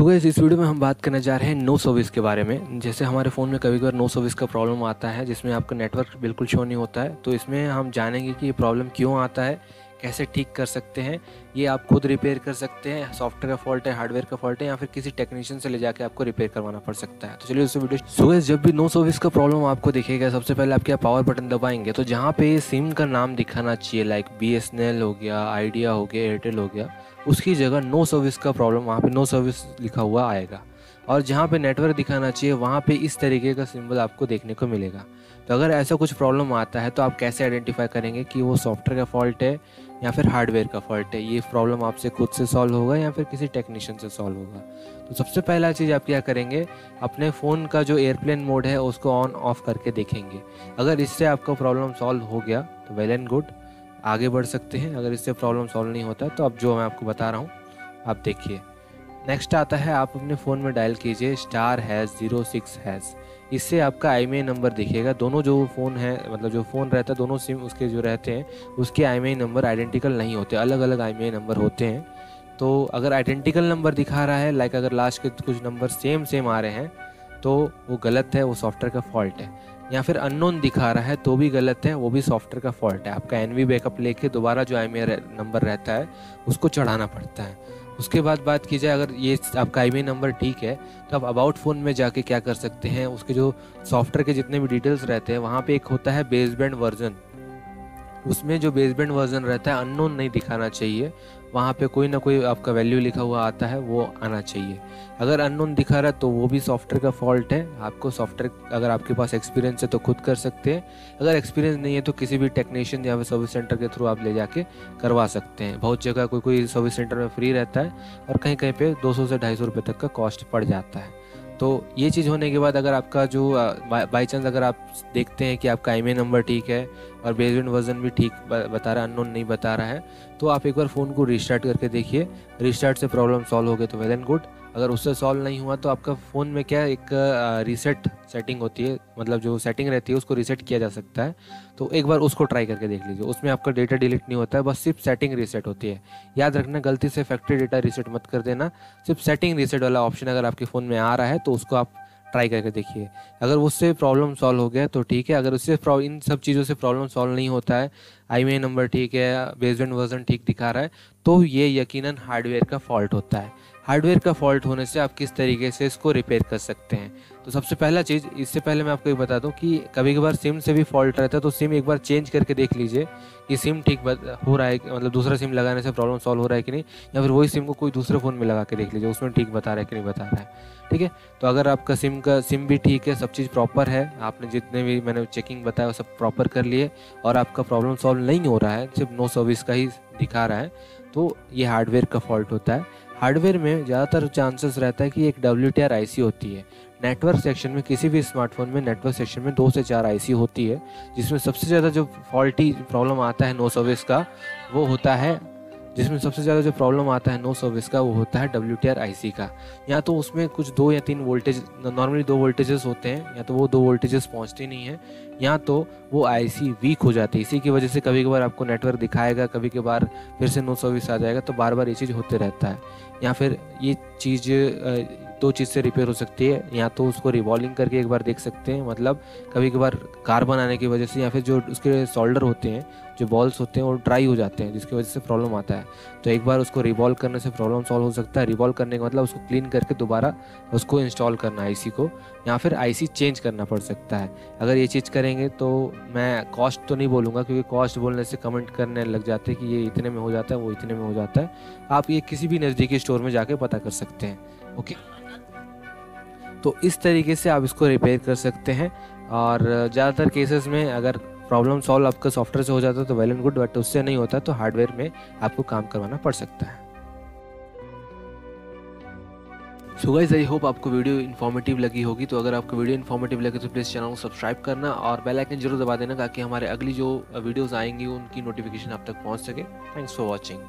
Guys इस video में हम बात करने जा रहे हैं नो सर्विस के बारे में। जैसे हमारे फ़ोन में कभी कभार नो सर्विस का प्रॉब्लम आता है जिसमें आपका नेटवर्क बिल्कुल शो नहीं होता है, तो इसमें हम जानेंगे कि ये प्रॉब्लम क्यों आता है, कैसे ठीक कर सकते हैं। ये आप खुद रिपेयर कर सकते हैं, सॉफ्टवेयर का फॉल्ट है, हार्डवेयर का फॉल्ट है, या फिर किसी टेक्नीशियन से ले जाके आपको रिपेयर करवाना पड़ सकता है। तो चलिए उस वीडियो। सो गाइस जब भी नो सर्विस का प्रॉब्लम आपको दिखेगा, सबसे पहले आप क्या पावर बटन दबाएंगे तो जहाँ पे सिम का नाम दिखाना चाहिए, लाइक BSNL हो गया, आइडिया हो गया, एयरटेल हो गया, उसकी जगह नो सर्विस का प्रॉब्लम, वहाँ पे नो सर्विस लिखा हुआ आएगा। और जहाँ पे नेटवर्क दिखाना चाहिए वहाँ पे इस तरीके का सिंबल आपको देखने को मिलेगा। तो अगर ऐसा कुछ प्रॉब्लम आता है तो आप कैसे आइडेंटिफाई करेंगे कि वो सॉफ्टवेयर का फॉल्ट है या फिर हार्डवेयर का फॉल्ट है। ये प्रॉब्लम आपसे खुद से सॉल्व होगा या फिर किसी टेक्नीशियन से सॉल्व होगा। तो सबसे पहला चीज़ आप क्या करेंगे, अपने फ़ोन का जो एयरप्लेन मोड है उसको ऑन ऑफ करके देखेंगे। अगर इससे आपका प्रॉब्लम सॉल्व हो गया तो वेल एंड गुड, आगे बढ़ सकते हैं। अगर इससे प्रॉब्लम सॉल्व नहीं होता तो अब जो मैं आपको बता रहा हूँ आप देखिए। नेक्स्ट आता है, आप अपने फ़ोन में डायल कीजिए *#06#। इससे आपका IMEI नंबर दिखेगा। दोनों जो फ़ोन है, मतलब जो फ़ोन रहता है, दोनों सिम उसके जो रहते हैं उसके IMEI नंबर आइडेंटिकल नहीं होते, अलग अलग IMEI नंबर होते हैं। तो अगर आइडेंटिकल नंबर दिखा रहा है, लाइक अगर लास्ट के कुछ नंबर सेम आ रहे हैं तो वो गलत है, वो सॉफ्टवेयर का फॉल्ट है। या फिर अननोन दिखा रहा है तो भी गलत है, वो भी सॉफ्टवेयर का फॉल्ट है। आपका NV बैकअप लेके दोबारा जो IMEI नंबर रहता है उसको चढ़ाना पड़ता है। उसके बाद बात की जाए, अगर ये आपका IMEI नंबर ठीक है तो आप अबाउट फ़ोन में जाके क्या कर सकते हैं, उसके जो सॉफ्टवेयर के जितने भी डिटेल्स रहते हैं वहाँ पे एक होता है बेसबैंड वर्जन। उसमें जो बेसबैंड वर्जन रहता है अननोन नहीं दिखाना चाहिए, वहाँ पे कोई ना कोई आपका वैल्यू लिखा हुआ आता है वो आना चाहिए। अगर अननोन दिखा रहा है तो वो भी सॉफ्टवेयर का फॉल्ट है। आपको सॉफ्टवेयर, अगर आपके पास एक्सपीरियंस है तो खुद कर सकते हैं, अगर एक्सपीरियंस नहीं है तो किसी भी टेक्नीशियन या फिर सर्विस सेंटर के थ्रू आप ले जाके करवा सकते हैं। बहुत जगह कोई सर्विस सेंटर में फ्री रहता है और कहीं कहीं पे 200 से 250 रुपये तक का कॉस्ट पड़ जाता है। तो ये चीज़ होने के बाद अगर आपका जो बाई चांस अगर आप देखते हैं कि आपका IMEI नंबर ठीक है और बेसबैंड वर्जन भी ठीक बता रहा है, अननोन नहीं बता रहा है, तो आप एक बार फ़ोन को रीस्टार्ट करके देखिए। रीस्टार्ट से प्रॉब्लम सॉल्व हो गई तो वेल एंड गुड। अगर उससे सॉल्व नहीं हुआ तो आपका फ़ोन में क्या एक रीसेट सेटिंग होती है, मतलब जो सेटिंग रहती है उसको रीसेट किया जा सकता है। तो एक बार उसको ट्राई करके देख लीजिए। उसमें आपका डेटा डिलीट नहीं होता है, बस सिर्फ सेटिंग रीसेट होती है। याद रखना, गलती से फैक्ट्री डेटा रीसेट मत कर देना। सिर्फ सेटिंग रीसेट वाला ऑप्शन अगर आपके फ़ोन में आ रहा है तो उसको आप ट्राई करके देखिए। अगर उससे प्रॉब्लम सॉल्व हो गया तो ठीक है। अगर उससे इन सब चीज़ों से प्रॉब्लम सॉल्व नहीं होता है, IMEI नंबर ठीक है, बेसबैंड वर्जन ठीक दिखा रहा है, तो ये यकीनन हार्डवेयर का फॉल्ट होता है। हार्डवेयर का फॉल्ट होने से आप किस तरीके से इसको रिपेयर कर सकते हैं, तो सबसे पहला चीज़, इससे पहले मैं आपको ये बता दूं कि कभी कभार सिम से भी फॉल्ट रहता है, तो सिम एक बार चेंज करके देख लीजिए कि सिम ठीक हो रहा है, मतलब दूसरा सिम लगाने से प्रॉब्लम सॉल्व हो रहा है कि नहीं, या फिर वही सिम को कोई दूसरे फ़ोन में लगा के देख लीजिए उसमें ठीक बता रहा है कि नहीं बता रहा है। ठीक है, तो अगर आपका सिम भी ठीक है, सब चीज़ प्रॉपर है, आपने जितने भी मैंने चेकिंग बताया वो सब प्रॉपर कर लिए और आपका प्रॉब्लम सॉल्व नहीं हो रहा है, सिर्फ नो सर्विस का ही दिखा रहा है, तो ये हार्डवेयर का फॉल्ट होता है। हार्डवेयर में ज़्यादातर चांसेस रहता है कि एक WTR IC होती है। नेटवर्क सेक्शन में, किसी भी स्मार्टफोन में नेटवर्क सेक्शन में 2 से 4 IC होती है, जिसमें सबसे ज़्यादा जो फॉल्टी प्रॉब्लम आता है नो सर्विस का वो होता है, जिसमें सबसे ज़्यादा जो प्रॉब्लम आता है नो सर्विस का वो होता है WTR IC का। या तो उसमें कुछ 2 या 3 वोल्टेज, नॉर्मली 2 वोल्टेजेस होते हैं, या तो वो 2 वोल्टेजेस पहुंचती नहीं है, या तो वो IC वीक हो जाती है। इसी की वजह से कभी कभार आपको नेटवर्क दिखाएगा, कभी कभार फिर से नो सर्विस आ जाएगा, तो बार बार ये चीज़ होते रहता है। या फिर ये चीज़ 2 चीज़ से रिपेयर हो सकती है, या तो उसको रिवॉल्विंग करके एक बार देख सकते हैं, मतलब कभी कभार कार्बन आने की वजह से या फिर जो उसके सोल्डर होते हैं, जो बॉल्स होते हैं वो ड्राई हो जाते हैं, जिसकी वजह से प्रॉब्लम आता है। तो एक बार उसको रिवॉल्व करने से प्रॉब्लम सॉल्व हो सकता है। रिवॉल्व करने का मतलब उसको क्लीन करके दोबारा उसको इंस्टॉल करना IC को, या फिर IC चेंज करना पड़ सकता है। अगर ये चीज़ करेंगे तो मैं कॉस्ट तो नहीं बोलूँगा, क्योंकि कॉस्ट बोलने से कमेंट करने लग जाते हैं कि ये इतने में हो जाता है, वो इतने में हो जाता है। आप ये किसी भी नज़दीकी स्टोर में जाके पता कर सकते हैं। ओके, तो इस तरीके से आप इसको रिपेयर कर सकते हैं। और ज़्यादातर केसेस में अगर प्रॉब्लम सॉल्व आपका सॉफ्टवेयर से हो जाता है तो वेल एंड गुड, बट उससे नहीं होता तो हार्डवेयर में आपको काम करवाना पड़ सकता है। सो गाइस, आई होप आपको वीडियो इन्फॉर्मेटिव लगी होगी। तो अगर आपको वीडियो इन्फॉर्मेटिव लगे तो प्लीज़ चैनल को सब्सक्राइब करना और बेल आइकन जरूर दबा देना, ताकि हमारे अगली जो वीडियोस आएंगी उनकी नोटिफिकेशन आप तक पहुंच सके। Thanks for watching.